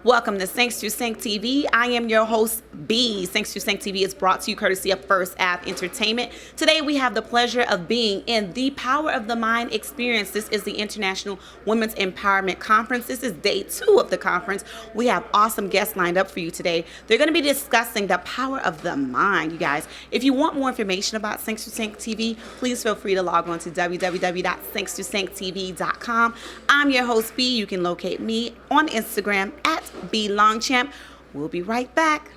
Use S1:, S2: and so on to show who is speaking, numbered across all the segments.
S1: Welcome to Thanks to Sync TV. I am your host, B. Thanks to Sync TV is brought to you courtesy of First Ave Entertainment. Today we have the pleasure of being in the Power of the Mind experience. This is the International Women's Empowerment Conference. This is day 2 of the conference. We have awesome guests lined up for you today. They're going to be discussing the power of the mind, you guys. If you want more information about Thanks to Sync TV, please feel free to log on to www.thankstosynctv.com. I'm your host, B. You can locate me on Instagram at LONGCHAMP. We'll be right back.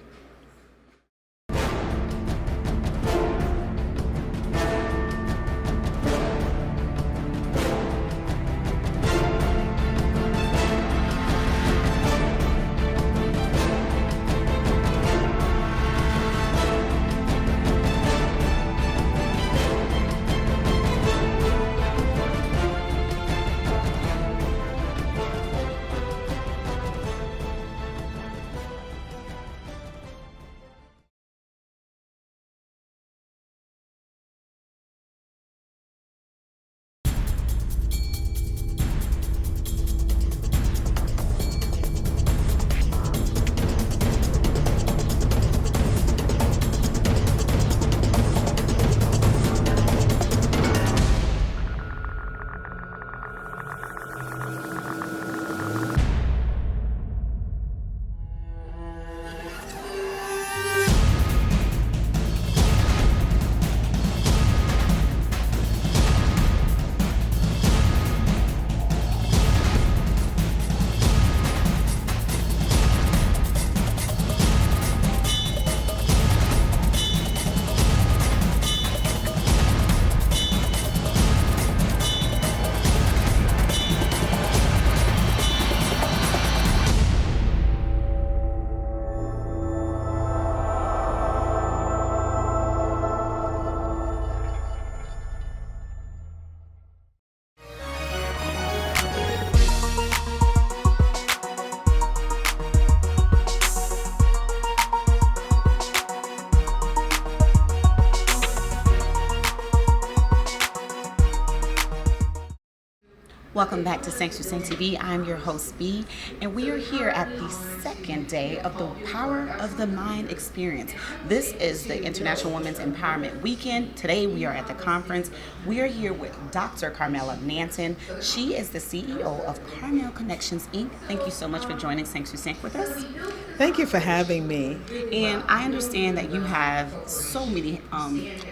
S1: Welcome back to Thanks to Sync TV. I'm your host, B, and we are here at the second day of the Power of the Mind experience. This is the International Women's Empowerment Weekend. Today we are at the conference. We are here with Dr. CAMELA NANTON. She is the CEO of CAMELA Connections, Inc. Thank you so much for joining Thanks to Sync with us.
S2: Thank you for having me.
S1: And I understand that you have so many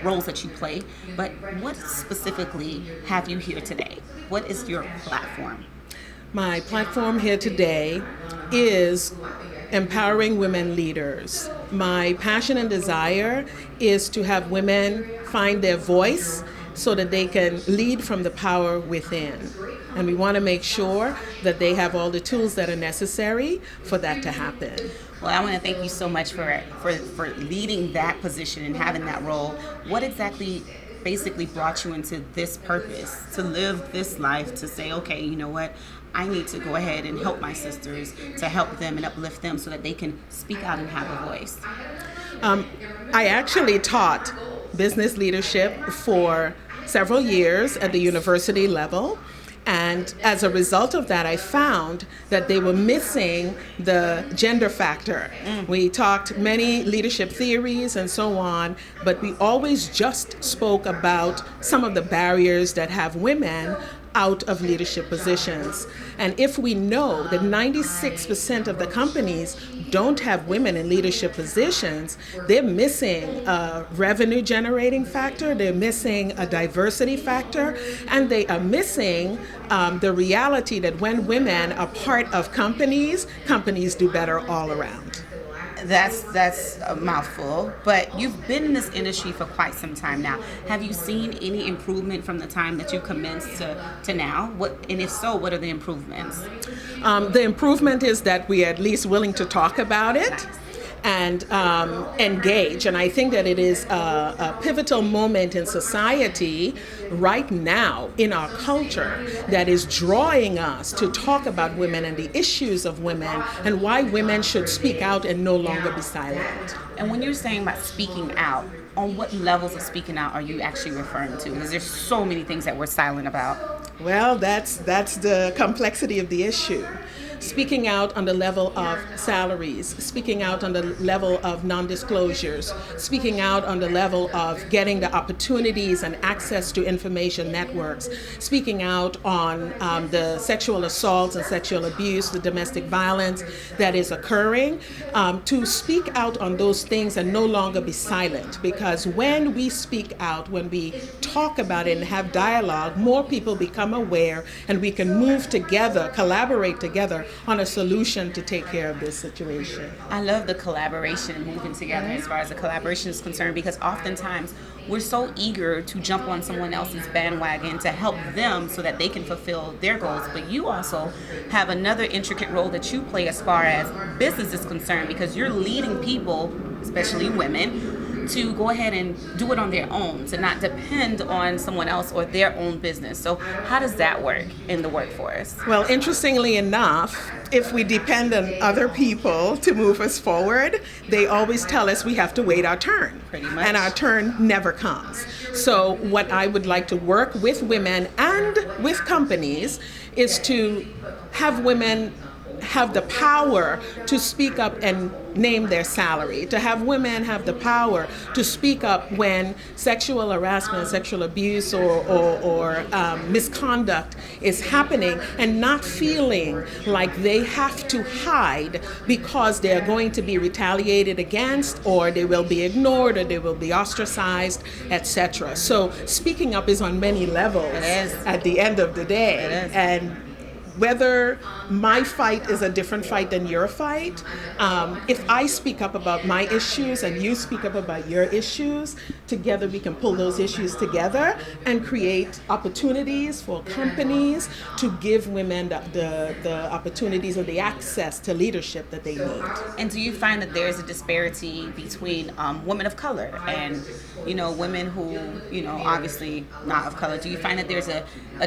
S1: roles that you play, but what specifically have you here today? What is your platform?
S2: My platform here today is empowering women leaders. My passion and desire is to have women find their voice so that they can lead from the power within. And we want to make sure that they have all the tools that are necessary for that to happen.
S1: Well, I want to thank you so much for leading that position and having that role. What exactly basically brought you into this purpose, to live this life, to say, okay, you know what, I need to go ahead and help my sisters, to help them and uplift them so that they can speak out and have a voice?
S2: I actually taught business leadership for several years at the university level. And as a result of that, I found that they were missing the gender factor. We talked many leadership theories and so on, but we always just spoke about some of the barriers that have women out of leadership positions. And if we know that 96% of the companies don't have women in leadership positions, they're missing a revenue generating factor, they're missing a diversity factor, and they are missing the reality that when women are part of companies, companies do better all around.
S1: That's a mouthful, but you've been in this industry for quite some time now. Have you seen any improvement from the time that you commenced to now? And if so, what are the improvements?
S2: The improvement is that we are at least willing to talk about it and engage. And I think that it is a pivotal moment in society right now in our culture that is drawing us to talk about women and the issues of women and why women should speak out and no longer be silent.
S1: And when you're saying about speaking out, on what levels of speaking out are you actually referring to? Because there's so many things that we're silent about.
S2: Well, that's the complexity of the issue. speaking out on the level of salaries, speaking out on the level of non-disclosures, speaking out on the level of getting the opportunities and access to information networks, speaking out on the sexual assaults and sexual abuse, the domestic violence that is occurring, to speak out on those things and no longer be silent. Because when we speak out, when we talk about it and have dialogue, more people become aware and we can move together, collaborate together on a solution to take care of this situation.
S1: I love the collaboration and moving together as far as the collaboration is concerned, because oftentimes we're so eager to jump on someone else's bandwagon to help them so that they can fulfill their goals. But you also have another intricate role that you play as far as business is concerned, because you're leading people, especially women, to go ahead and do it on their own, to not depend on someone else or their own business. So how does that work in the workforce?
S2: Well, interestingly enough, if we depend on other people to move us forward, they always tell us we have to wait our turn.
S1: Pretty much.
S2: And our turn never comes. So what I would like to work with women and with companies is to have women have the power to speak up and name their salary, to have women have the power to speak up when sexual harassment, sexual abuse, or misconduct is happening, and not feeling like they have to hide because they're going to be retaliated against, or they will be ignored, or they will be ostracized, etc. So speaking up is on many levels.
S1: It is.
S2: At the end of the day.
S1: It is.
S2: And whether my fight is a different fight than your fight, if I speak up about my issues and you speak up about your issues, together we can pull those issues together and create opportunities for companies to give women the opportunities or the access to leadership that they need.
S1: And do you find that there's a disparity between women of color and, women who, obviously not of color? Do you find that there's a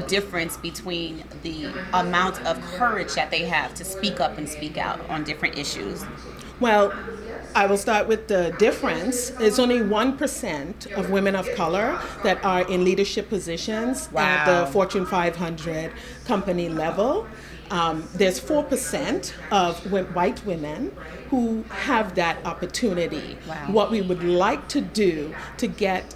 S1: difference between the amount of courage that they have to speak up and speak out on different issues?
S2: Well, I will start with the difference. It's only 1% of women of color that are in leadership positions at the Fortune 500 company level. There's 4% of white women who have that opportunity.
S1: Wow.
S2: What we would like to do to get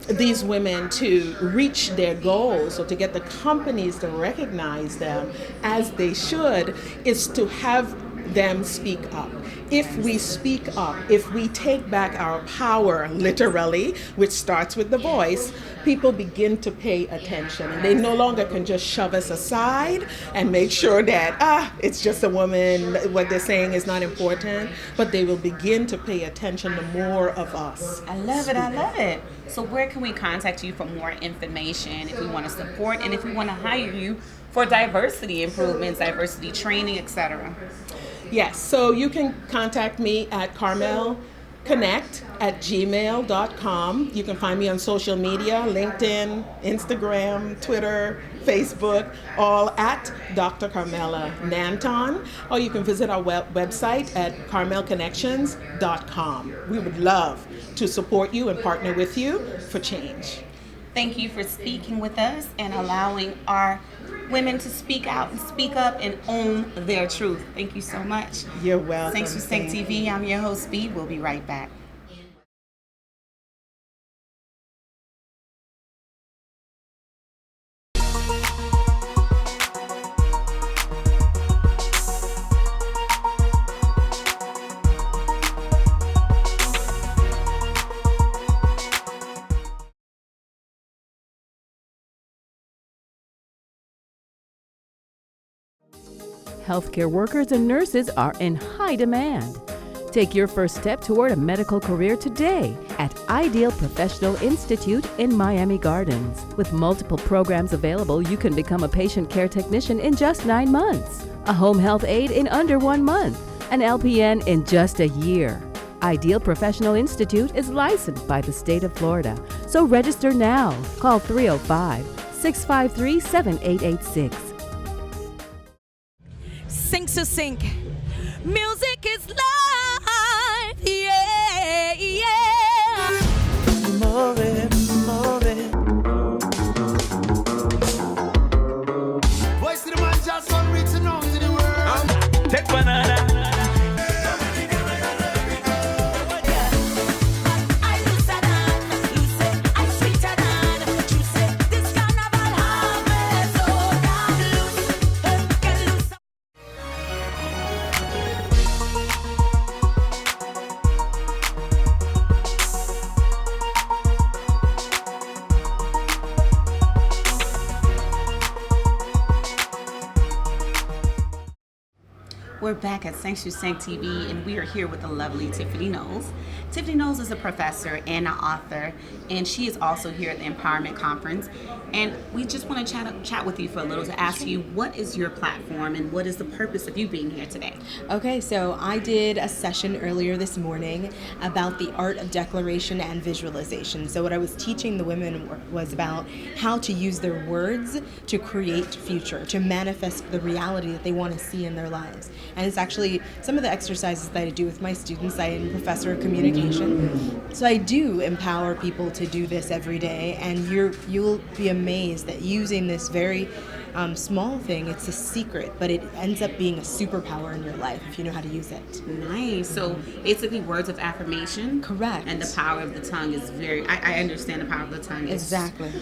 S2: these women to reach their goals, or to get the companies to recognize them as they should, is to have them speak up. If we speak up, if we take back our power, literally, which starts with the voice, people begin to pay attention, and they no longer can just shove us aside and make sure that, it's just a woman, what they're saying is not important, but they will begin to pay attention to more of us.
S1: I love it. So where can we contact you for more information if we want to support and if we want to hire you for diversity improvements, diversity training, etc.?
S2: Yes, so you can contact me at carmelconnect@gmail.com. You can find me on social media, LinkedIn, Instagram, Twitter, Facebook, all at Dr. Carmela Nanton. Or you can visit our website at carmelconnections.com. We would love to support you and partner with you for change.
S1: Thank you for speaking with us and allowing our women to speak out and speak up and own their truth. Thank you so much.
S2: You're welcome.
S1: Thanks for Sync TV. I'm your host, B. We'll be right back.
S3: Healthcare workers and nurses are in high demand. Take your first step toward a medical career today at Ideal Professional Institute in Miami Gardens. With multiple programs available, you can become a patient care technician in just 9 months, a home health aide in under 1 month, an LPN in just a year. Ideal Professional Institute is licensed by the state of Florida, so register now. Call 305-653-7886.
S4: Sync to sync. Music is life, yeah, yeah.
S5: Move it, move it. Voice to the man, just on reaching out to the world.
S1: We're back at Thanks to Sank TV, and we are here with the lovely Tiffani Knowles. Tiffani Knowles is a professor and an author, and she is also here at the Empowerment Conference. And we just want to chat with you for a little to ask you, what is your platform and what is the purpose of you being here today?
S6: Okay, so I did a session earlier this morning about the art of declaration and visualization. So what I was teaching the women was about how to use their words to create future, to manifest the reality that they want to see in their lives. And it's actually some of the exercises that I do with my students. I am a professor of communication. So I do empower people to do this every day, and you'll be amazed that using this very small thing, it's a secret, but it ends up being a superpower in your life if you know how to use it.
S1: Nice. So basically words of affirmation.
S6: Correct.
S1: And the power of the tongue is I understand the power of the tongue.
S6: Exactly.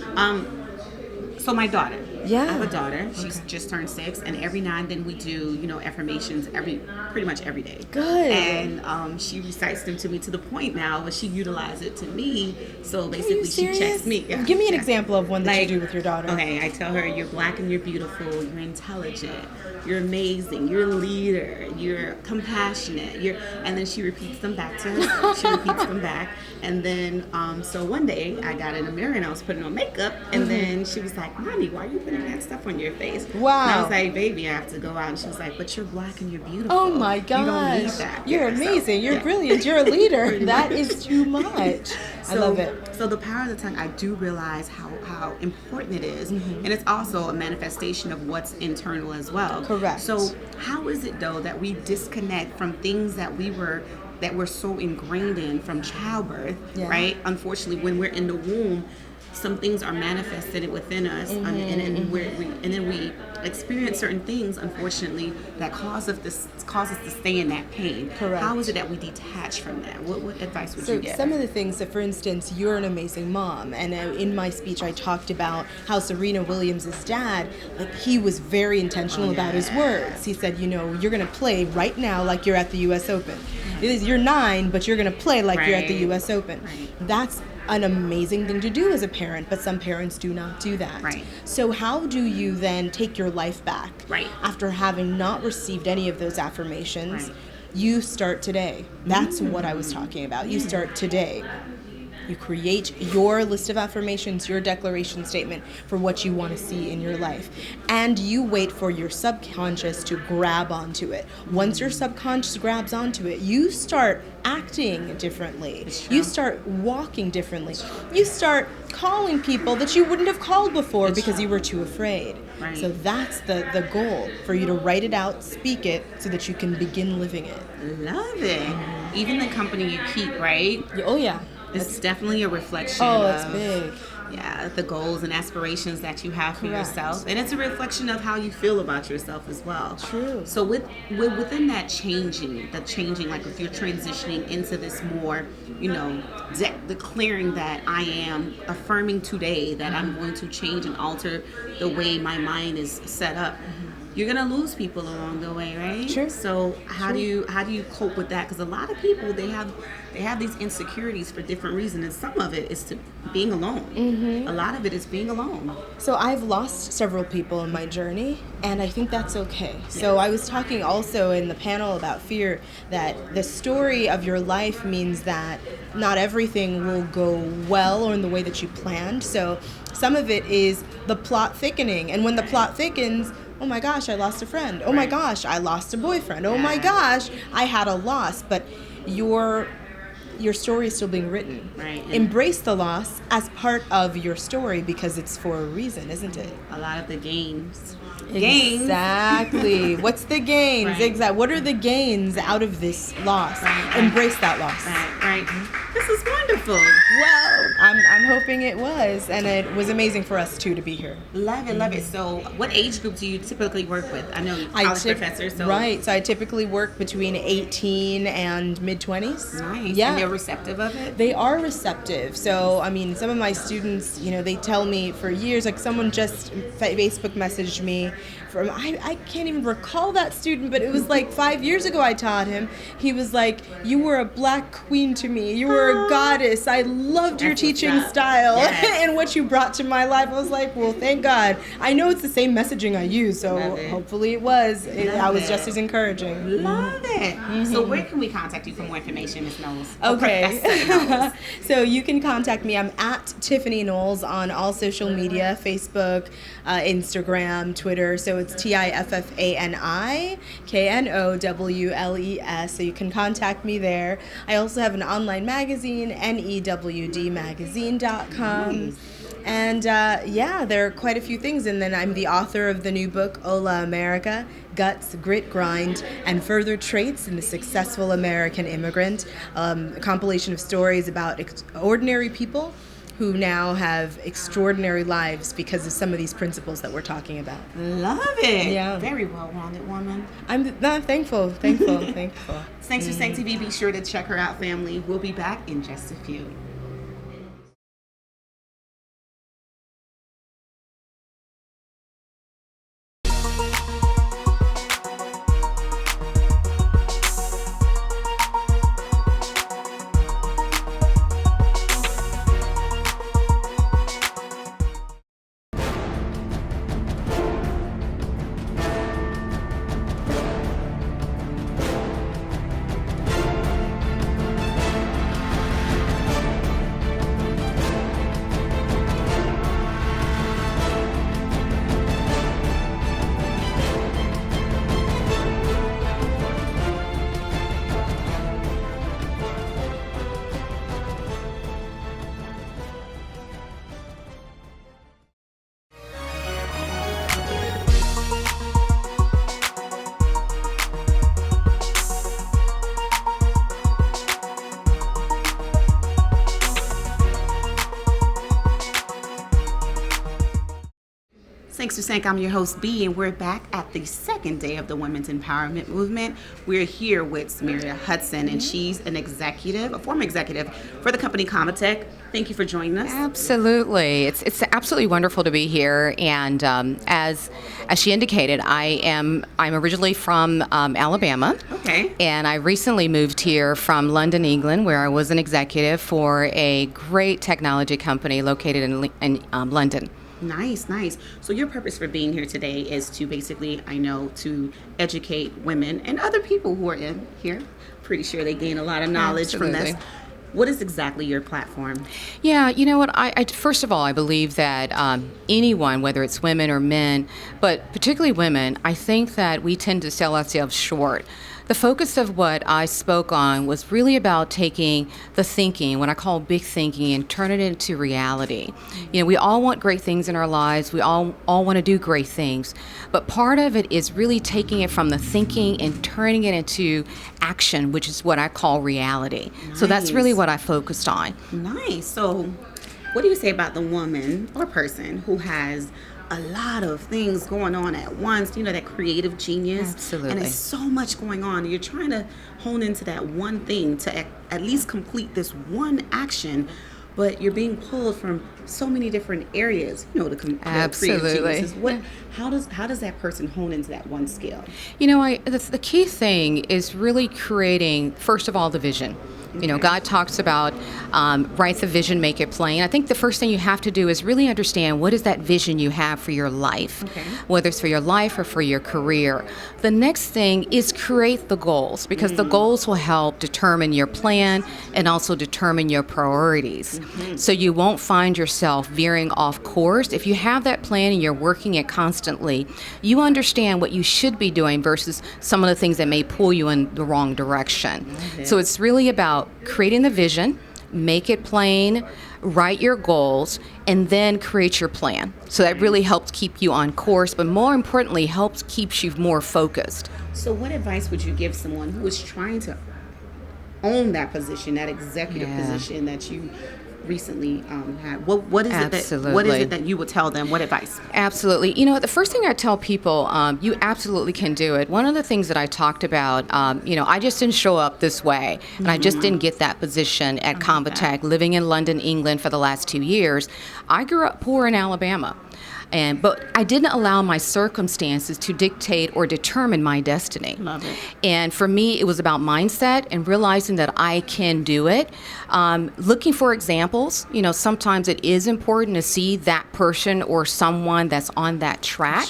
S1: So my daughter.
S6: Yeah.
S1: I have a daughter. She's just turned 6, and every now and then we do, affirmations pretty much every day.
S6: Good.
S1: And she recites them to me to the point now where she utilizes it to me. So basically she checks me. Yeah.
S6: Give me an example of one that you do with your daughter.
S1: Okay, I tell her, you're black and you're beautiful, you're intelligent, you're amazing, you're a leader, you're compassionate, and then she repeats them back to herself. She repeats them back. And then, so one day I got in a mirror and I was putting on makeup, and then she was like, Mommy, why are you putting that stuff on your face?
S6: Wow.
S1: And I was like, baby, I have to go out. And she was like, but you're black and you're beautiful.
S6: Oh my gosh.
S1: You don't need that.
S6: You're amazing. You're brilliant. You're a leader. That is too much. I love it.
S1: So the power of the tongue, I do realize how important it is. And it's also a manifestation of what's internal as well.
S6: Correct.
S1: So how is it, though, that we disconnect from things that we're so ingrained in from childbirth, right? Unfortunately, when we're in the womb, some things are manifested within us, and then we experience certain things, unfortunately, that cause us to stay in that pain.
S6: Correct.
S1: How is it that we detach from that? What advice would you give?
S6: Some of the things, that, for instance, you're an amazing mom, and in my speech I talked about how Serena Williams' dad, he was very intentional about his words. He said, you're going to play right now like you're at the U.S. Open. You're 9, but you're going to play like you're at the U.S. Open.
S1: Right.
S6: That's an amazing thing to do as a parent, but some parents do not do that.
S1: Right.
S6: So how do you then take your life back?
S1: Right.
S6: After having not received any of those affirmations?
S1: Right.
S6: You start today. That's what I was talking about. You start today. You create your list of affirmations, your declaration statement for what you want to see in your life. And you wait for your subconscious to grab onto it. Once your subconscious grabs onto it, you start acting differently. You start walking differently. You start calling people that you wouldn't have called before because you were too afraid.
S1: Right.
S6: So that's the goal, for you to write it out, speak it, so that you can begin living it.
S1: Love it. Even the company you keep, right?
S6: Oh, yeah.
S1: It's definitely a reflection
S6: it's
S1: of
S6: big.
S1: The goals and aspirations that you have for
S6: Correct.
S1: yourself, and it's a reflection of how you feel about yourself as well.
S6: True.
S1: So within that changing, like if you're transitioning into this more, declaring that I am affirming today that I'm going to change and alter the way my mind is set up. You're gonna lose people along the way, right?
S6: Sure.
S1: So how do you cope with that? Because a lot of people, they have these insecurities for different reasons, and some of it is to being alone. A lot of it is being alone.
S6: So I've lost several people in my journey, and I think that's okay. So I was talking also in the panel about fear, that the story of your life means that not everything will go well or in the way that you planned. So some of it is the plot thickening, and when the plot thickens, oh my gosh, I lost a friend. Oh my gosh, I lost a boyfriend. Oh my gosh, I had a loss. But your story is still being written.
S1: Right.
S6: Embrace the loss as part of your story, because it's for a reason, isn't it?
S1: A lot of the gains.
S6: Exactly. What's the gains?
S1: Right.
S6: Exactly. What are the gains out of this loss? Embrace that loss.
S1: Right. This is wonderful.
S6: Well, I'm hoping it was, and it was amazing for us too to be here.
S1: Love it. So what age group do you typically work with? I know you're a college professor, so.
S6: Right, so I typically work between 18 and mid-20s.
S1: Nice.
S6: Yeah.
S1: And they're receptive of it?
S6: They are receptive. So, some of my students, they tell me for years, like someone just Facebook messaged me from, I can't even recall that student, but it was like 5 years ago I taught him. He was like, you were a black queen to me. You were a goddess. I loved your teaching style and what you brought to my life. I was like, well, thank God. I know it's the same messaging I use, so hopefully it was. I was just as encouraging.
S1: Love it. So where can we contact you for more information, Ms. Knowles?
S6: Okay. So you can contact me. I'm at Tiffani Knowles on all social media, Facebook, Instagram, Twitter. So it's Tiffani Knowles. So you can contact me there. I also have an online magazine, newdmagazine.com.
S1: Nice.
S6: And there are quite a few things. And then I'm the author of the new book, Hola America, Guts, Grit, Grind, and Further Traits in the Successful American Immigrant, a compilation of stories about ordinary people who now have extraordinary lives because of some of these principles that we're talking about.
S1: Love it.
S6: Yeah.
S1: Very well-rounded woman.
S6: I'm thankful. Thanks
S1: Thanks to Sank TV. Be sure to check her out, family. We'll be back in just a few. Thanks to Sank. I'm your host, B, and we're back at the second day of the Women's Empowerment Movement. We're here with Symeria Hudson, and she's a former executive for the company CAMELA. Thank you for joining us.
S7: Absolutely. It's absolutely wonderful to be here. And as she indicated, I'm originally from Alabama.
S1: Okay.
S7: And I recently moved here from London, England, where I was an executive for a great technology company located in London.
S1: Nice. So your purpose for being here today is to basically, to educate women and other people who are in here. Pretty sure they gain a lot of knowledge from this. What is exactly your platform?
S7: Yeah, you know what? I first of all, I believe that anyone, whether it's women or men, but particularly women, I think that we tend to sell ourselves short. The focus of what I spoke on was really about taking the thinking, what I call big thinking, and turn it into reality. We all want great things in our lives. We all want to do great things. But part of it is really taking it from the thinking and turning it into action, which is what I call reality. Nice. So that's really what I focused on.
S1: Nice. So what do you say about the woman or person who has a lot of things going on at once, that creative genius?
S7: Absolutely.
S1: And there's so much going on. You're trying to hone into that one thing to at least complete this one action, but you're being pulled from so many different areas, the
S7: Absolutely.
S1: creative geniuses. How does that person hone into that one skill?
S7: The key thing is really creating, first of all, the vision. God talks about write the vision, make it plain. I think the first thing you have to do is really understand what is that vision you have for your life, whether it's for your life or for your career. The next thing is create the goals, because the goals will help determine your plan and also determine your priorities. So you won't find yourself veering off course. If you have that plan and you're working it constantly, you understand what you should be doing versus some of the things that may pull you in the wrong direction. So it's really about creating the vision, make it plain, write your goals, and then create your plan. So that really helps keep you on course, but more importantly, keeps you more focused.
S1: So what advice would you give someone who is trying to own that position, that executive position that you recently had. What is it that you would tell them? What advice?
S7: Absolutely. The first thing I tell people, you absolutely can do it. One of the things that I talked about, I just didn't show up this way, and I just didn't get that position at Convatec. Living in London, England for the last 2 years, I grew up poor in Alabama. But I didn't allow my circumstances to dictate or determine my destiny.
S1: Love it.
S7: And for me, it was about mindset and realizing that I can do it. Looking for examples. Sometimes it is important to see that person or someone that's on that track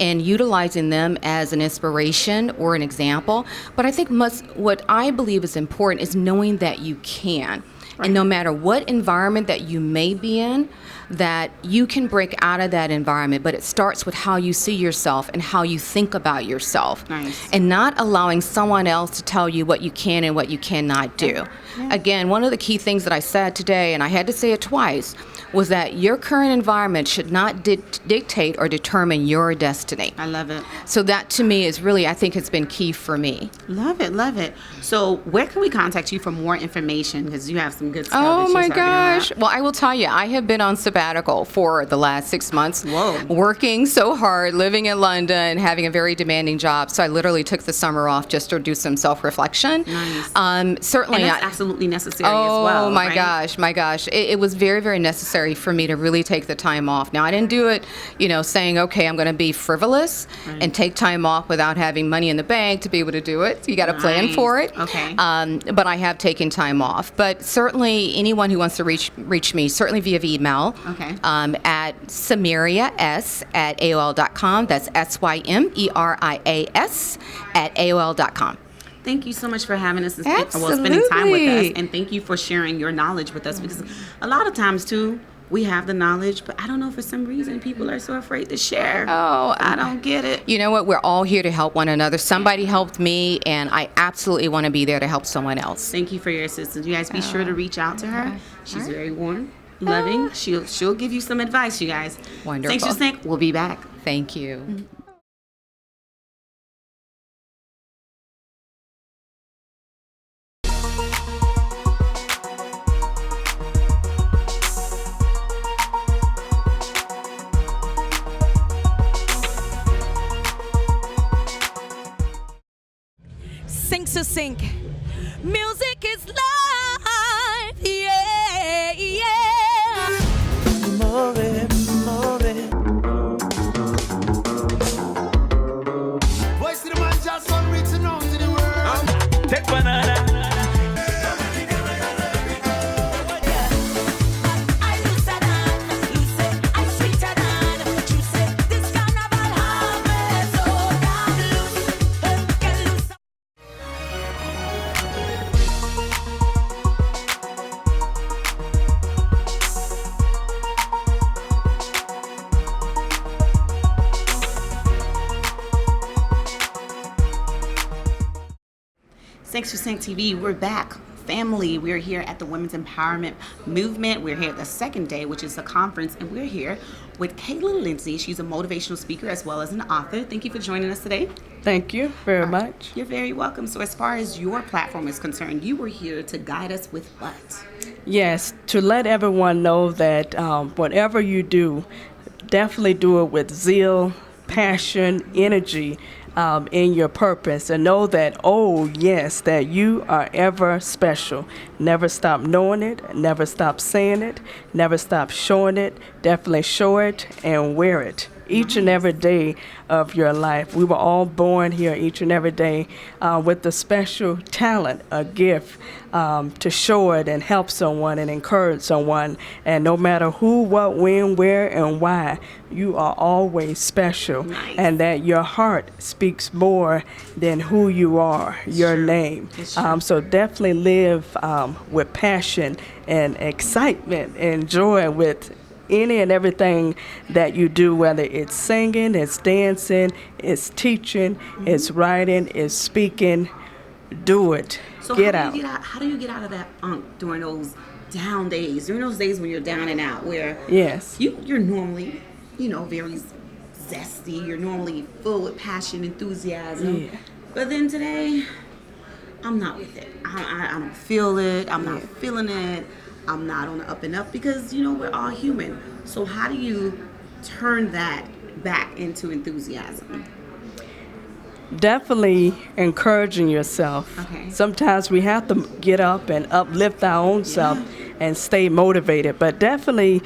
S7: and utilizing them as an inspiration or an example. But I think what I believe is important is knowing that you can. Right. And no matter what environment that you may be in, that you can break out of that environment, but it starts with how you see yourself and how you think about yourself.
S1: Nice.
S7: And not allowing someone else to tell you what you can and what you cannot do. Yeah. Again, one of the key things that I said today, and I had to say it twice, was that your current environment should not dictate or determine your destiny.
S1: I love it.
S7: So that to me is really, I think it's been key for me.
S1: Love it, love it. So where can we contact you for more information? Because you have some good stuff.
S7: Oh my gosh. Well, I will tell you, I have been on sabbatical for the last 6 months.
S1: Whoa.
S7: Working so hard, living in London, having a very demanding job. So I literally took the summer off just to do some self-reflection.
S1: Nice.
S7: Certainly.
S1: And that's absolutely necessary as well.
S7: Oh my
S1: right?
S7: gosh. It was very, very necessary for me to really take the time off. Now, I didn't do it, saying, okay, I'm going to be frivolous and take time off without having money in the bank to be able to do it. You got to plan for it.
S1: Okay.
S7: But I have taken time off. But certainly anyone who wants to reach me, certainly via email.
S1: Okay.
S7: At Symeria at AOL.com. That's SYMERIAS at AOL.com.
S1: Thank you so much for having us and
S7: Absolutely.
S1: spending time with us. And thank you for sharing your knowledge with us, because a lot of times, too, we have the knowledge, but I don't know, for some reason, people are so afraid to share.
S7: Oh,
S1: I don't get it.
S7: You know what? We're all here to help one another. Somebody helped me, and I absolutely want to be there to help someone else.
S1: Thank you for your assistance. You guys be sure to reach out to her. She's very warm, loving. She'll give you some advice, you guys.
S7: Wonderful.
S1: Thanks, Snake. We'll be back.
S7: Thank you.
S4: Sink to sink. Music is life. Yeah, yeah.
S5: More, more. Voice to the man, just on reaching out to the world. Take banana.
S1: Thanks for Sync TV. We're back. Family, we're here at the Women's Empowerment Movement. We're here the second day, which is a conference, and we're here with Jordan-Lindsey. She's a motivational speaker as well as an author. Thank you for joining us today.
S8: Thank you very much.
S1: You're very welcome. So as far as your platform is concerned, you were here to guide us with what?
S8: Yes, to let everyone know that whatever you do, definitely do it with zeal, passion, energy, in your purpose, and know that, oh yes, that you are ever special. Never stop knowing it, never stop saying it, never stop showing it. Definitely show it and wear it each and every day of your life. We were all born here each and every day with a special talent, a gift to show it and help someone and encourage someone. And no matter who, what, when, where, and why, you are always special.
S1: Nice.
S8: And that your heart speaks more than who you are, your name. So definitely live with passion and excitement and joy with any and everything that you do, whether it's singing, it's dancing, it's teaching, it's writing, it's speaking. Do it.
S1: So
S8: Get
S1: how
S8: out.
S1: do you how do you get out of that during those down days, during those days when you're down and out, where
S8: Yes.
S1: you're normally, very zesty, you're normally full with passion, enthusiasm,
S8: Yeah.
S1: but then today, I'm not with it. I don't feel it. I'm not feeling it. I'm not on the up and up, because we're all human. So how do you turn that back into enthusiasm?
S8: Definitely encouraging yourself.
S1: Okay.
S8: Sometimes we have to get up and uplift our own self and stay motivated, but definitely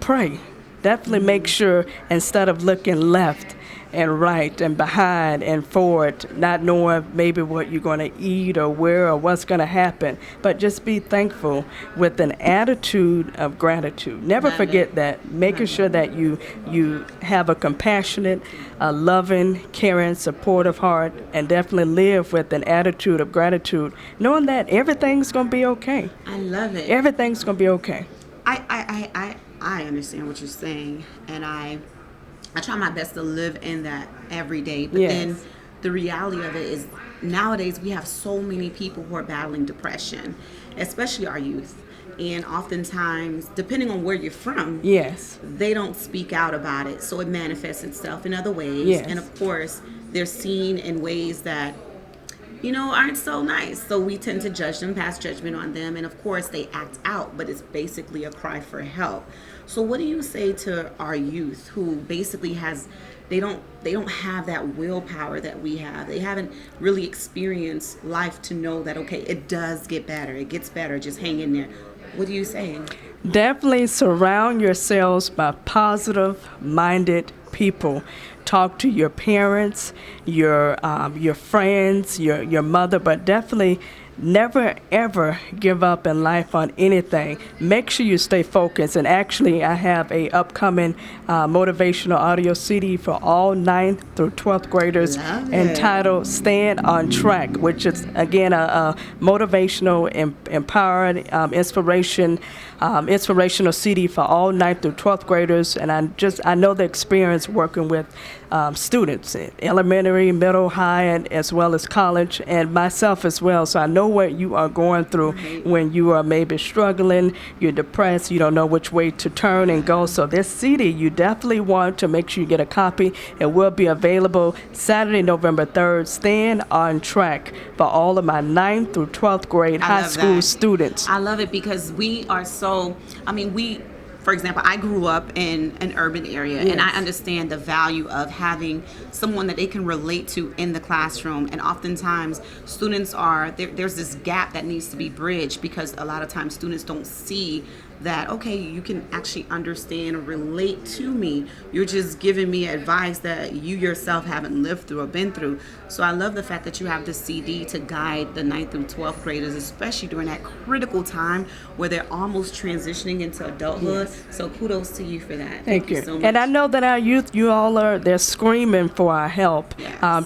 S8: pray. Definitely make sure, instead of looking left and right and behind and forward, not knowing maybe what you're going to eat or where or what's going to happen, but just be thankful with an attitude of gratitude. Never forget that. Making sure that you have a compassionate, loving, caring, supportive heart, and definitely live with an attitude of gratitude, knowing that everything's going to be okay.
S1: I love it.
S8: Everything's going to be okay.
S1: I understand what you're saying, and I try my best to live in that every day. But then the reality of it is, nowadays we have so many people who are battling depression, especially our youth. And oftentimes, depending on where you're from, they don't speak out about it. So it manifests itself in other ways. And of course, they're seen in ways that, aren't so nice. So we tend to judge them, pass judgment on them. And of course, they act out, but it's basically a cry for help. So what do you say to our youth who basically they don't have that willpower that we have? They haven't really experienced life to know that, okay, it does get better. It gets better. Just hang in there. What are you saying?
S8: Definitely surround yourselves by positive-minded people. Talk to your parents, your friends, your mother, but definitely never ever give up in life on anything. Make sure you stay focused. And actually, I have a upcoming motivational audio CD for all 9th through 12th graders entitled "Stand on Track," which is again a motivational, empowering, inspirational CD for all 9th through 12th graders. And I know the experience working with students, elementary, middle, high, and as well as college, and myself as well. So I know what you are going through when you are maybe struggling, you're depressed, you don't know which way to turn and go. So this CD, you definitely want to make sure you get a copy. It will be available Saturday, November 3rd. Stand on Track for all of my 9th through 12th grade high school students.
S1: I love it because we are for example, I grew up in an urban area, and I understand the value of having someone that they can relate to in the classroom. And oftentimes, students there's this gap that needs to be bridged, because a lot of times students don't see that, okay, you can actually understand or relate to me. You're just giving me advice that you yourself haven't lived through or been through. So I love the fact that you have this CD to guide the 9th through 12th graders, especially during that critical time where they're almost transitioning into adulthood. So kudos to you for that. Thank you so much.
S8: And I know that our youth, they're screaming for our help,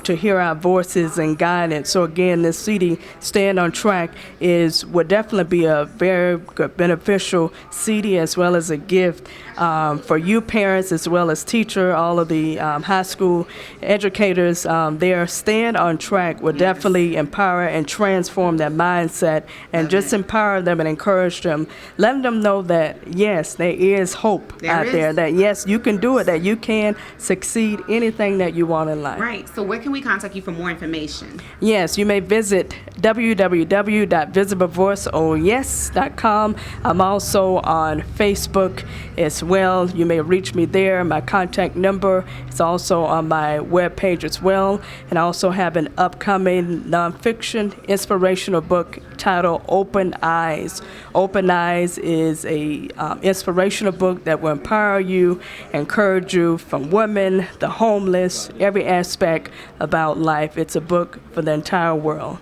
S8: to hear our voices and guidance. So again, this CD, Stand on Track, would definitely be a very good, beneficial CD, as well as a gift for you parents, as well as teacher, all of the high school educators. Their Stand on Track will definitely empower and transform their mindset, and just empower them and encourage them, letting them know that yes, there is hope out there, that yes, you can do it, that you can succeed anything that you want in life.
S1: Right. So where can we contact you for more information?
S8: Yes, you may visit www.visiblevoiceohyes.com. I'm also on Facebook as well. You may reach me there. My contact number is also on my webpage as well. And I also have an upcoming nonfiction inspirational book titled Open Eyes. Open Eyes is a inspirational book that will empower you, encourage you, from women, the homeless, every aspect about life. It's a book for the entire world.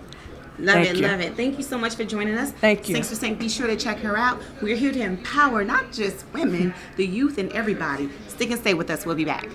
S1: Love it. Thank you so much for joining us.
S8: Thank you.
S1: Thanks for saying, be sure to check her out. We're here to empower not just women, the youth, and everybody. Stick and stay with us. We'll be back.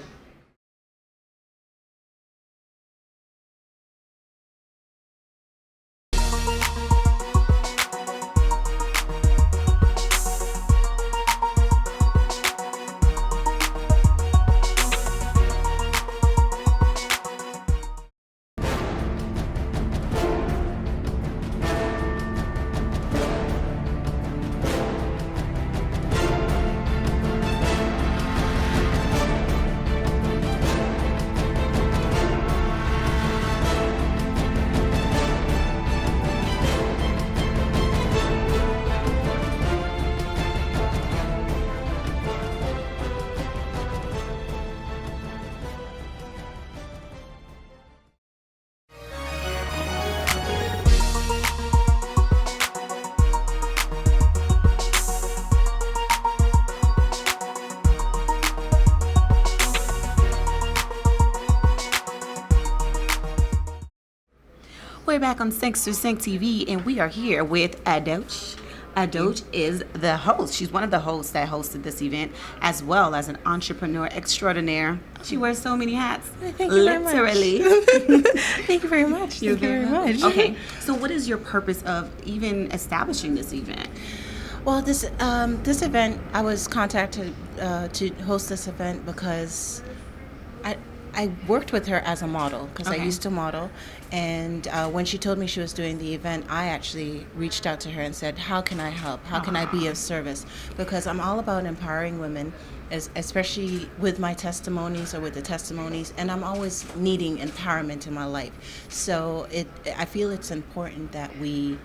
S1: we're back on Sync to Sync TV, and we are here with Adoch. Adoch is the host. She's one of the hosts that hosted this event, as well as an entrepreneur extraordinaire. She wears so many hats.
S9: Thank you very much.
S1: Literally.
S9: Thank you very much.
S1: You're
S9: Thank you very much.
S1: Okay, so what is your purpose of even establishing this event?
S9: Well, this event, I was contacted to host this event because I worked with her as a model because I used to model, and when she told me she was doing the event, I actually reached out to her and said, how can I help? How can I be of service? Because I'm all about empowering women, especially with my testimonies or with the testimonies, and I'm always needing empowerment in my life. So I feel it's important that we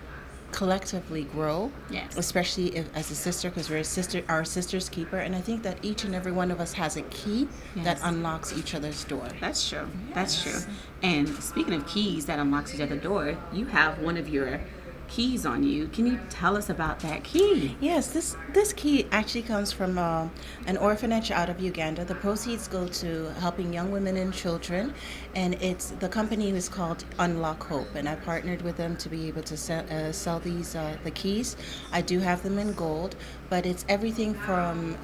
S9: collectively grow, especially as a sister, because we're our sister's keeper, and I think that each and every one of us has a key that unlocks each other's door.
S1: That's true. That's true. And speaking of keys that unlocks each other's door, you have one of your keys on you. Can you tell us about that key?
S9: Yes, this key actually comes from an orphanage out of Uganda. The proceeds go to helping young women and children, and the company is called Unlock Hope, and I partnered with them to be able to sell these the keys. I do have them in gold, but it's everything from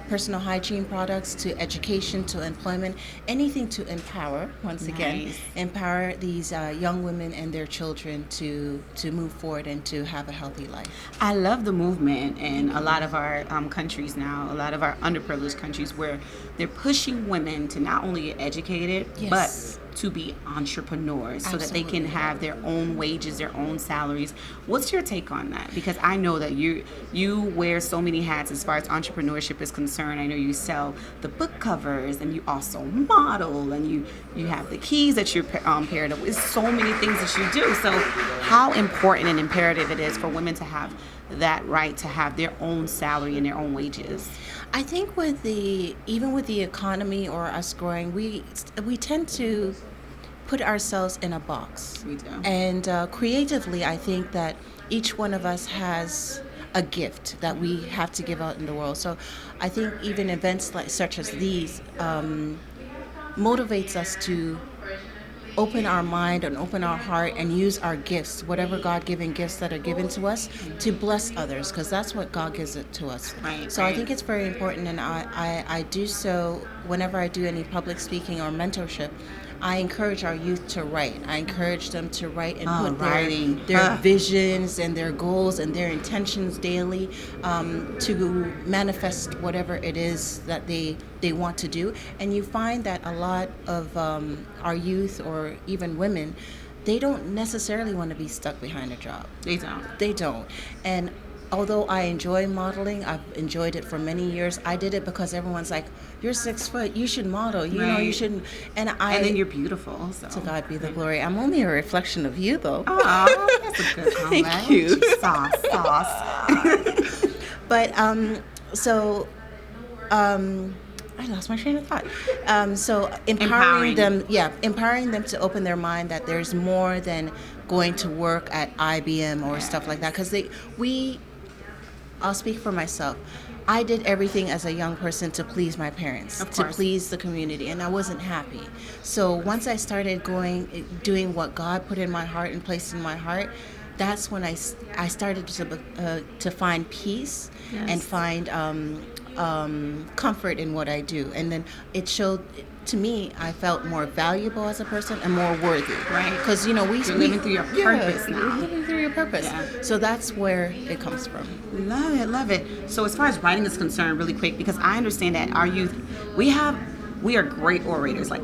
S9: personal hygiene products to education to employment, anything to empower, again, empower these young women and their children to move forward and to have a healthy life.
S1: I love the movement in a lot of our countries now, a lot of our underprivileged countries, where they're pushing women to not only get educated, but to be entrepreneurs so that they can have their own wages, their own salaries. What's your take on that? Because I know that you wear so many hats as far as entrepreneurship is concerned. I know you sell the book covers, and you also model, and you have the keys that you're paired up with. So many things that you do. So how important and imperative it is for women to have that right to have their own salary and their own wages.
S9: I think even with the economy or us growing, we tend to put ourselves in a box.
S1: We do.
S9: And creatively, I think that each one of us has a gift that we have to give out in the world. So I think even events such as these motivates us to open our mind and open our heart and use our gifts, whatever God-given gifts that are given to us, to bless others, because that's what God gives it to us. So I think it's very important, and I do so whenever I do any public speaking or mentorship. I encourage our youth to write. I encourage them to write and put their visions and their goals and their intentions daily to manifest whatever it is that they want to do. And you find that a lot of our youth or even women, they don't necessarily want to be stuck behind a job. They don't. And although I enjoy modeling, I've enjoyed it for many years. I did it because everyone's like, "You're 6 foot, you should model. You know, you shouldn't." And then
S1: you're beautiful. So.
S9: To God be the glory. I'm only a reflection of you, though.
S1: Oh, that's a good comment.
S9: Thank you.
S1: Sauce.
S9: But I lost my train of thought. So empowering them to open their mind that there's more than going to work at IBM or stuff like that. Because I'll speak for myself. I did everything as a young person to please my parents, to please the community, and I wasn't happy. So once I started doing what God put in my heart and placed in my heart, that's when I started to find peace and find comfort in what I do. And then it showed, to me, I felt more valuable as a person and more worthy.
S1: Right.
S9: Because,
S1: you're living through your purpose now.
S9: You're living through your purpose.
S1: Yeah.
S9: So that's where it comes from.
S1: Love it. So as far as writing is concerned, really quick, because I understand that our youth, we are great orators. Like,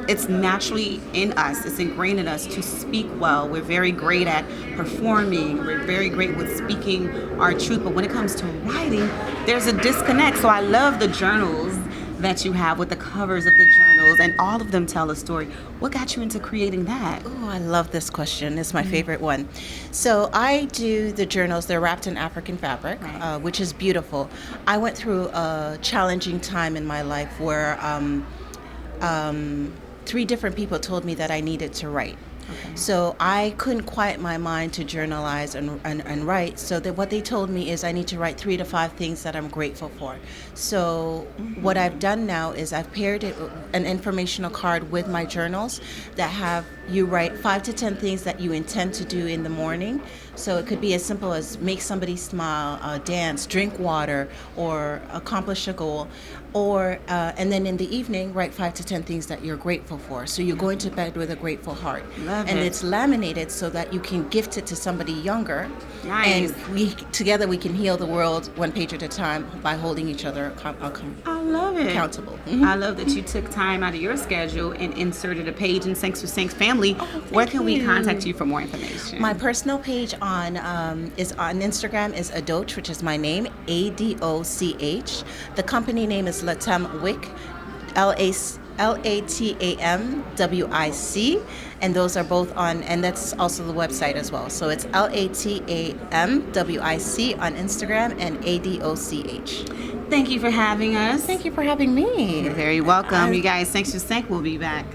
S1: it's naturally in us, it's ingrained in us to speak well. We're very great at performing. We're very great with speaking our truth. But when it comes to writing, there's a disconnect. So I love the journals that you have with the covers of the journals, and all of them tell a story. What got you into creating that?
S9: Oh, I love this question. It's my favorite one. So I do the journals. They're wrapped in African fabric, which is beautiful. I went through a challenging time in my life where 3 different people told me that I needed to write. So I couldn't quiet my mind to journalize and write. So that what they told me is I need to write 3 to 5 things that I'm grateful for. So what I've done now is I've paired it an informational card with my journals that have you write 5 to 10 things that you intend to do in the morning. So it could be as simple as make somebody smile, dance, drink water, or accomplish a goal. Or and then in the evening, write 5 to 10 things that you're grateful for. So you're going to bed with a grateful heart.
S1: Love
S9: and
S1: it.
S9: it's laminated so that you can gift it to somebody younger.
S1: Nice.
S9: And together we can heal the world one page at a time by holding each other
S1: I love it.
S9: accountable.
S1: I love that you took time out of your schedule and inserted a page in Sinks to Sinks family. Where can we contact you for more information?
S9: My personal page is on Instagram is Adoch, which is my name, Adoch. The company name is Latam Wick, LATAMWIC, and those are both on, and that's also the website as well. So it's LATAMWIC on Instagram and ADOCH.
S1: Thank you for having us.
S9: Thank you for having me.
S1: You're very welcome. You guys, Sinks to Sinks, we'll be back.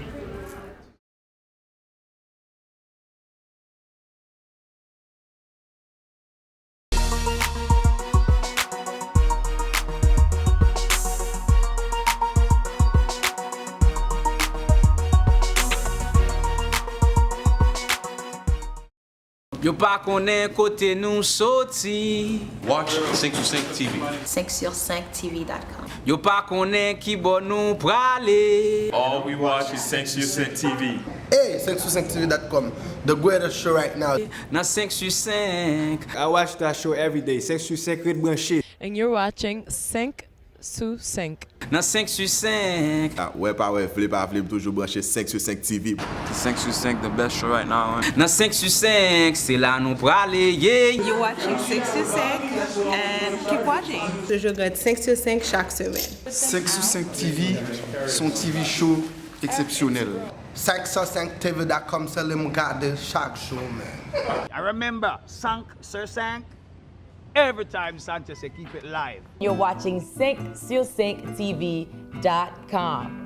S10: Yo pa konen kote nou soti.
S11: Watch 5 TV.
S12: 5sur5tv.com.
S10: Yo pa konen ki bon nou prale.
S11: All we watch is 5 TV.
S5: Hey, 5sur5tv.com. The greatest show right now.
S10: Nan 5sur5.
S13: I watch that show every day. 5sur5 Red Branché.
S14: And you're watching 5 sous 5.
S10: Nan 5sur5.
S11: Ouais, pas ouais, flip, toujours branché 5 TV.
S10: 5sur5, the best show right now. Nan 5sur5, c'est là nous prale, yeah.
S15: You're watching 6sur5 and keep watching.
S2: Je regarde 5sur5 chaque semaine.
S11: 5sur5 TV, son TV show exceptionnel.
S5: 5sur5tv.com, c'est le regarder chaque show, man.
S16: I remember, 5sur5. Every time Sanchez say keep it live.
S14: You're watching 5sur5tv.com.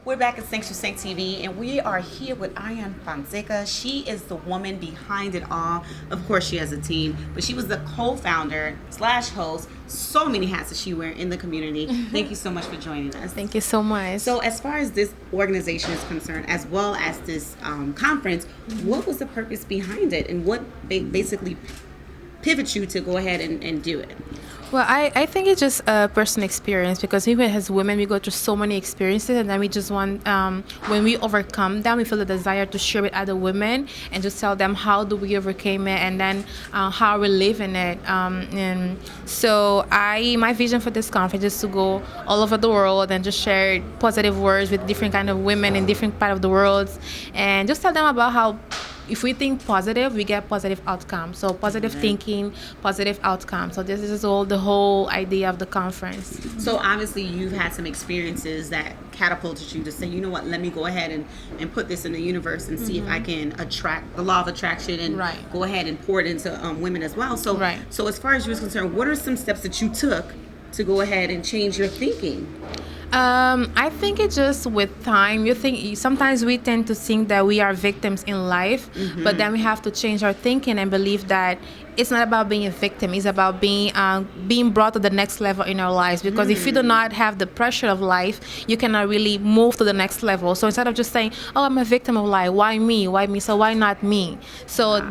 S1: We're back at Sinks to Sinks TV, and we are here with Ariane Fonseca. She is the woman behind it all. Of course, she has a team, but she was the co-founder / host. So many hats that she wears in the community. Thank you so much for joining us.
S17: Thank you so much.
S1: So as far as this organization is concerned, as well as this conference, what was the purpose behind it, and what basically pivots you to go ahead and do it?
S17: Well, I think it's just a personal experience, because even as women, we go through so many experiences, and then we just want, when we overcome them, we feel the desire to share with other women and just tell them how do we overcame it, and then how we live in it. And so my vision for this conference is to go all over the world and just share positive words with different kind of women in different part of the world, and just tell them about how if we think positive, we get positive outcomes. So positive thinking, positive outcomes. So this is the whole idea of the conference.
S1: So obviously you've had some experiences that catapulted you to say, you know what, let me go ahead and put this in the universe and see if I can attract the law of attraction and go ahead and pour it into women as well. So, so as far as you're concerned, what are some steps that you took to go ahead and change your thinking?
S17: I think it's just with time. Sometimes we tend to think that we are victims in life, but then we have to change our thinking and believe that it's not about being a victim. It's about being brought to the next level in our lives. Because if you do not have the pressure of life, you cannot really move to the next level. So instead of just saying, "Oh, I'm a victim of life. Why me? Why me? So why not me?" So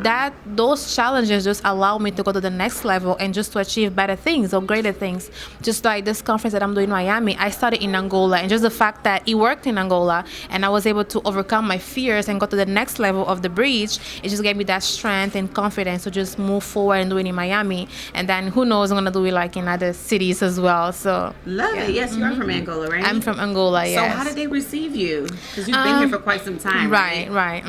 S17: those challenges just allow me to go to the next level and just to achieve better things or greater things. Just like this conference that I'm doing in Miami, I started in Angola, and just the fact that it worked in Angola and I was able to overcome my fears and go to the next level of the bridge, it just gave me that strength and confidence to just move forward and do it in Miami, and then who knows, I'm gonna do it like in other cities as well. So
S1: love it. Yes, you are from Angola, right?
S17: I'm from Angola. Yes.
S1: So how did they receive you? Because you've been here for quite some time, right?
S17: Right.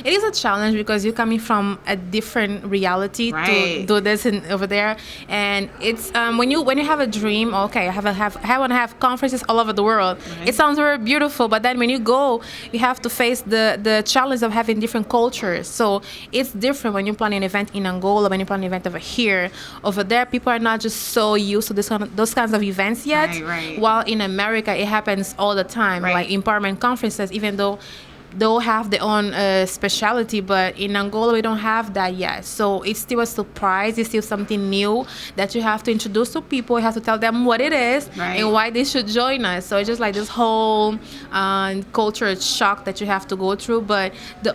S17: It is a challenge because you're coming from a different reality to do this over there, and it's when you have a dream. Okay, I want to have conferences all over the world. It sounds very beautiful, but then when you go, you have to face the challenge of having different cultures. So it's different when you plan an event in Angola, when you plan an event over here. Over there, people are not just so used to those kinds of events yet. While in America, it happens all the time, like empowerment conferences, even though they'll have their own specialty, but in Angola we don't have that yet. So it's still a surprise. It's still something new that you have to introduce to people. You have to tell them what it is and why they should join us. So it's just like this whole culture shock that you have to go through. But the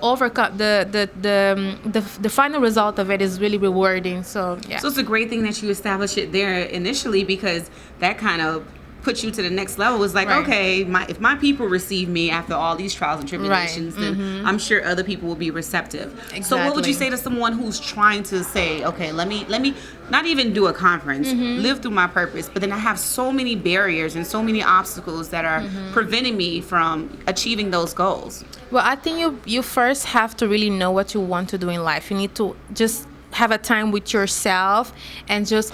S17: final result of it is really rewarding. So yeah.
S1: So it's a great thing that you established it there initially, because that kind of put you to the next level. It's like, okay, if my people receive me after all these trials and tribulations, then I'm sure other people will be receptive. So what would you say to someone who's trying to say, okay, let me not even do a conference, live through my purpose, but then I have so many barriers and so many obstacles that are preventing me from achieving those goals?
S17: Well, I think you first have to really know what you want to do in life. You need to just have a time with yourself and just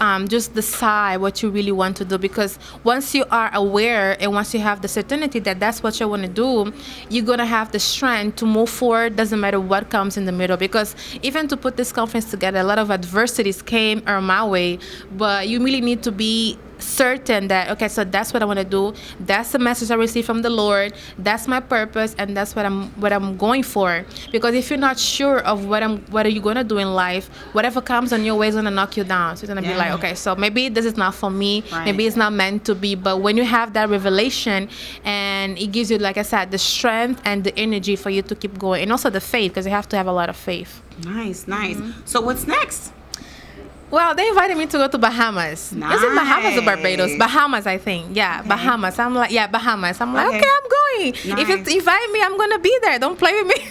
S17: decide what you really want to do, because once you are aware and once you have the certainty that that's what you want to do, you're going to have the strength to move forward. Doesn't matter what comes in the middle, because even to put this conference together, a lot of adversities came my way, but you really need to be certain that, okay, so that's what I want to do, that's the message I received from the Lord, that's my purpose, and that's what I'm going for. Because if you're not sure of what are you going to do in life, whatever comes on your way is going to knock you down. So it's going to be like, okay, so maybe this is not for me, maybe it's not meant to be. But when you have that revelation, and it gives you, like I said, the strength and the energy for you to keep going, and also the faith, because you have to have a lot of faith.
S1: Nice. So what's next?
S17: Well, they invited me to go to Bahamas. Nice. Is it Bahamas or Barbados? Bahamas, I think. Yeah, Bahamas. I'm like, Bahamas. I'm like, okay, I'm going. Nice. If you invite me, I'm going to be there. Don't play with me.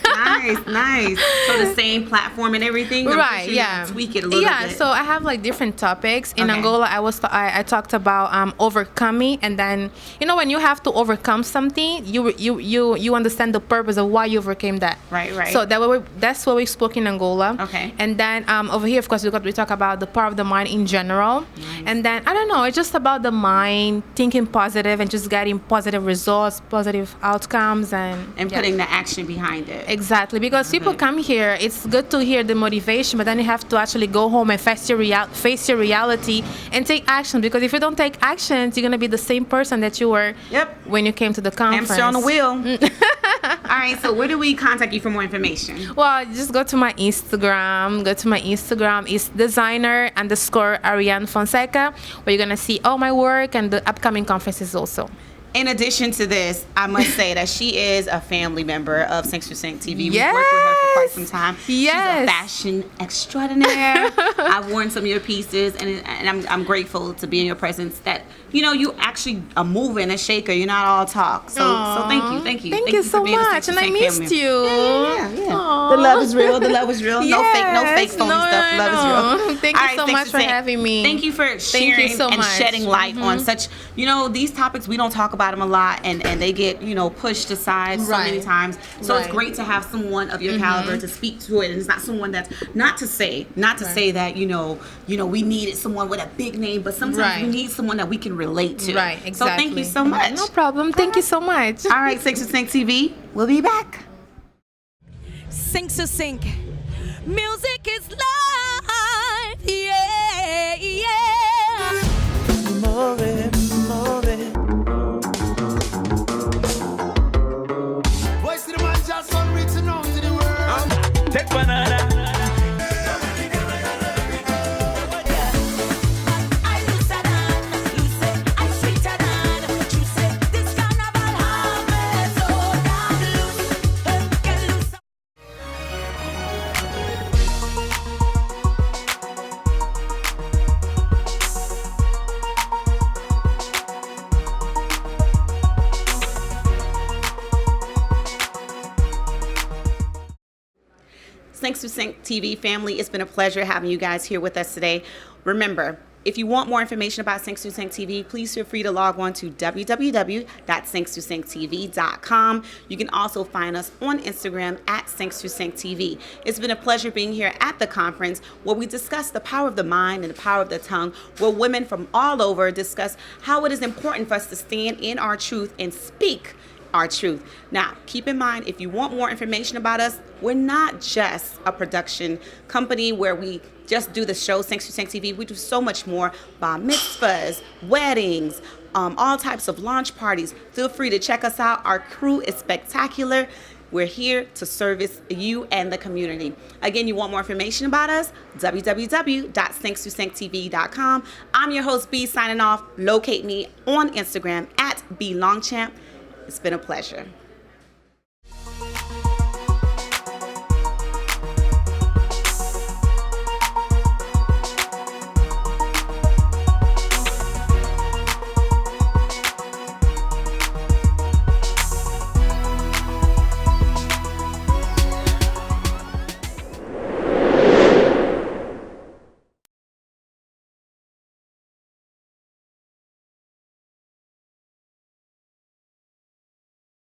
S1: Nice. So the same platform and everything?
S17: Right, yeah.
S1: Tweak it a little bit.
S17: Yeah, so I have like different topics. In Angola, I talked about overcoming. And then, when you have to overcome something, you understand the purpose of why you overcame that.
S1: Right.
S17: So that's what we spoke in Angola. Okay. And then over here, of course, we talk about the power of the mind in general. And then I don't know, it's just about the mind thinking positive and just getting positive results, positive outcomes, and
S1: putting the action behind it.
S17: Exactly, because people come here, it's good to hear the motivation, but then you have to actually go home and face your reality and take action, because if you don't take actions, you're going to be the same person that you were when you came to the conference.
S1: Hamster on the wheel. All right, so where do we contact you for more information?
S17: Well, just go to my Instagram. It's designer_Ariane Fonseca, where you're going to see all my work and the upcoming conferences also.
S1: In addition to this, I must say that she is a family member of Se22 TV. We've worked with her for quite some time. She's a fashion extraordinaire. I've worn some of your pieces, and I'm grateful to be in your presence. That you actually are moving and shaker. You're not all talk. So thank you.
S17: Thank you so much, and I missed you.
S1: Yeah. The love is real. No fake phony stuff. Love is real.
S17: Thank you so much for having me.
S1: Thank you for sharing and shedding light on such. These topics, we don't talk about them a lot, and they get pushed aside so many times. So it's great to have someone of your caliber to speak to it, and it's not someone that's not to say that we needed someone with a big name, but sometimes we need someone that we can relate to.
S17: Right, exactly.
S1: So thank you so much.
S17: No problem. Thank you so much.
S1: All right, Se22 TV, we'll be back.
S4: Sink to sink. Music is life. Yeah.
S18: More. Voice to the man just on reaching out to the world. Take banana.
S1: Thanks to Sync TV family. It's been a pleasure having you guys here with us today. Remember, if you want more information about Sync to Sync TV, please feel free to log on to www.sync2sync.tv.com. You can also find us on Instagram at Sync2sync.tv. It's been a pleasure being here at the conference where we discuss the power of the mind and the power of the tongue, where women from all over discuss how it is important for us to stand in our truth and speak our truth. Now, keep in mind, if you want more information about us, we're not just a production company where we just do the show, Sync to Sync TV. We do so much more: bar mitzvahs, weddings, all types of launch parties. Feel free to check us out. Our crew is spectacular. We're here to service you and the community. Again, you want more information about us? www.sync2sync.tv.com. I'm your host, B, signing off. Locate me on Instagram at BLongChamp. It's been a pleasure.